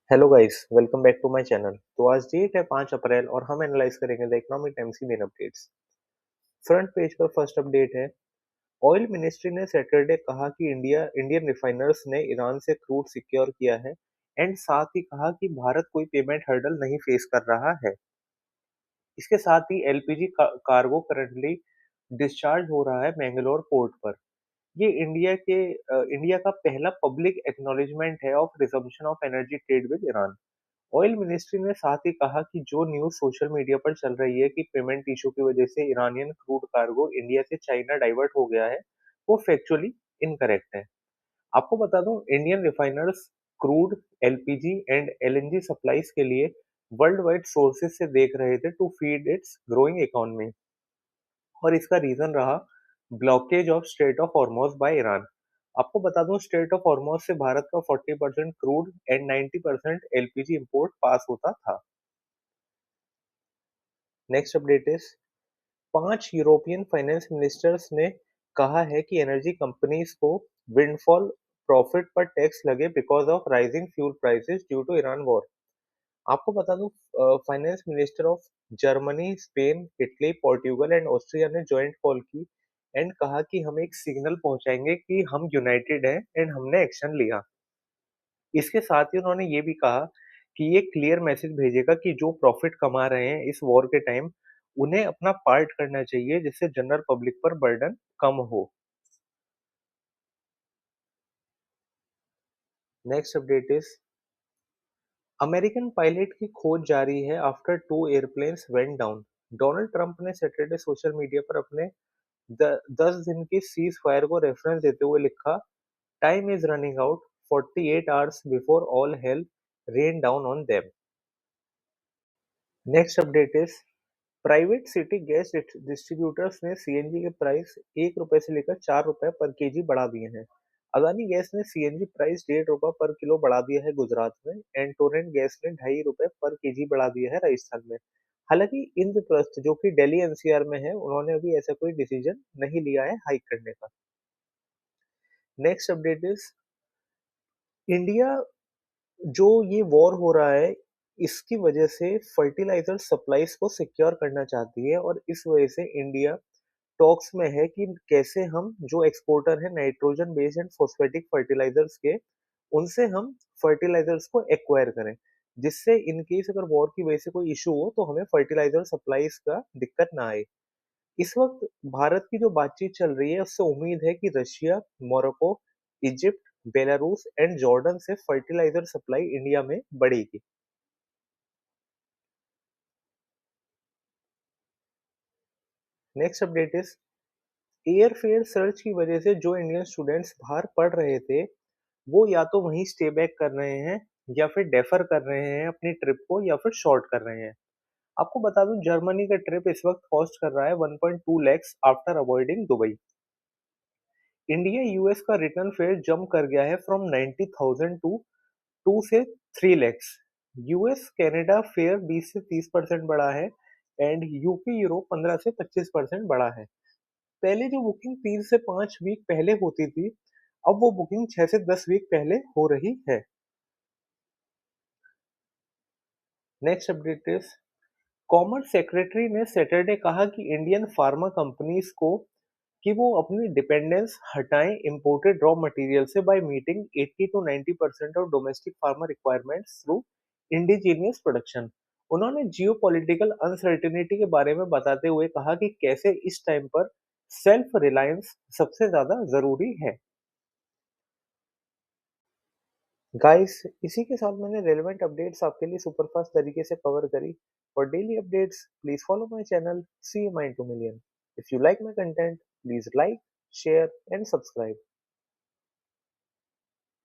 Hello guys, welcome back to my channel. तो आज date है 5 अप्रैल और हम एनालाइज करेंगे द इकोनॉमिक टाइम्स की मेन अपडेट्स। फ्रंट पेज पर फर्स्ट अपडेट है। ऑयल मिनिस्ट्री ने सैटरडे कहा कि इंडियन रिफाइनर्स ने ईरान से क्रूड सिक्योर किया है एंड साथ ही कहा कि भारत कोई पेमेंट हर्डल नहीं फेस कर रहा है। इसके साथ ही एलपीजी कार्गो करंटली डिस्चार्ज हो रहा है मैंगलोर पोर्ट पर। ये इंडिया का पहला पब्लिक एक्नॉलेजमेंट है of resumption of energy trade with Iran. Oil ministry ने साथ ही कहा कि जो न्यूज़ सोशल मीडिया पर चल रही है कि पेमेंट इशू की वजह से ईरानियन क्रूड कार्गो इंडिया से चाइना डाइवर्ट हो गया है, वो फैक्चुअली इनकरेक्ट है। आपको बता दूं, Indian refiners crude, LPG and LNG supplies के लिए वर्ल्ड वाइड सोर्सेज से देख रहे थे to feed its growing economy, और इसका रीजन रहा blockage of Strait of Hormuz by Iran. आपको बता दूं, स्ट्रेट ऑफ हॉर्मोज से भारत का 40% crude and 90% LPG import pass होता था। Next update is, 5 European finance ministers ने कहा है कि एनर्जी कंपनीज को विंडफॉल प्रॉफिट पर टैक्स लगे because of rising fuel prices due to Iran war. आपको बता दूं, finance minister of Germany, Spain, Italy, Portugal and Austria ने जॉइंट कॉल की एंड कहा कि हम एक सिग्नल पहुंचाएंगे कि हम यूनाइटेड हैं एंड हमने एक्शन लिया। इसके साथ ही उन्होंने ये भी कहा कि ये क्लियर मैसेज भेजेगा कि जो प्रॉफिट कमा रहे हैं इस वॉर के टाइम, उन्हें अपना पार्ट करना चाहिए जिससे जनरल पब्लिक पर बर्डन कम हो। Next update is, American pilot की खोज जारी है after 2 airplanes went down. Donald Trump ने सैटरडे सोशल मीडिया पर अपने 10 दिन की सीज फायर को रेफरेंस देते हुए लिखा, time is running out, 48 hours before all hello rain down on them. Next update is, private city gas distributors ने सीएनजी के प्राइस ₹1 से लेकर ₹4 पर केजी बढ़ा दिए हैं। अदानी गैस ने सीएनजी प्राइस ₹1.5 पर किलो बढ़ा दिया है गुजरात में, एंड टोरेंट गैस ने ₹2.5 पर केजी बढ़ा दिया है राजस्थान में। हालांकि इंद्रप्रस्थ जो कि दिल्ली एनसीआर में है, उन्होंने अभी ऐसा कोई डिसीजन नहीं लिया है हाइक करने का। नेक्स्ट अपडेट इज, इंडिया जो ये वॉर हो रहा है, इसकी वजह से फर्टिलाइजर सप्लाईज को सिक्योर करना चाहती है, और इस वजह से इंडिया टॉक्स में है कि कैसे हम जो एक्सपोर्टर है nitrogen based and phosphatic fertilisers के, उनसे हम फर्टिलाइजर्स को एक्वायर करें, जिससे इन केस अगर वॉर की वजह से कोई इशू हो तो हमें फर्टिलाइजर सप्लाईज का दिक्कत ना आए। इस वक्त भारत की जो बातचीत चल रही है उससे उम्मीद है कि Russia, Morocco, Egypt, Belarus and Jordan से फर्टिलाइजर सप्लाई इंडिया में बढ़ेगी। Next update is, air fare search की वजह से जो इंडियन स्टूडेंट्स बाहर पढ़ रहे थे, वो या तो वहीं स्टे बैक कर रहे हैं या फिर डेफर कर रहे हैं अपनी ट्रिप को, या फिर शॉर्ट कर रहे हैं। आपको बता दूं, जर्मनी का ट्रिप इस वक्त कॉस्ट कर रहा है 1.2 lakhs after avoiding Dubai. India US का रिटर्न फेयर जंप कर गया है फ्रॉम 90,000 टू 2 से 3 लैक्स। यूएस कनाडा फेयर 20 से 30% बढ़ा है, एंड यूके यूरोप 15 से 25% बढ़ा है। पहले जो बुकिंग 3 से 5 वीक पहले होती थी, अब वो बुकिंग 6 से 10 वीक पहले हो रही है। Next update is, commerce secretary ने सैटरडे कहा कि इंडियन फार्मा कंपनीज को कि वो अपनी डिपेंडेंस हटाएं इंपोर्टेड रॉ मटेरियल से by meeting 80 to 90% of domestic pharma requirements through indigenous production. उन्होंने जियो पॉलिटिकल अनसर्टेनिटी के बारे में बताते हुए कहा कि कैसे इस टाइम पर सेल्फ रिलायंस सबसे ज्यादा जरूरी है। गाइस, इसी के साथ मैंने रेलेवेंट अपडेट्स आपके लिए सुपरफास्ट तरीके से कवर करी। For daily updates please follow my channel C mind to million. If you like my content, please like, share and subscribe.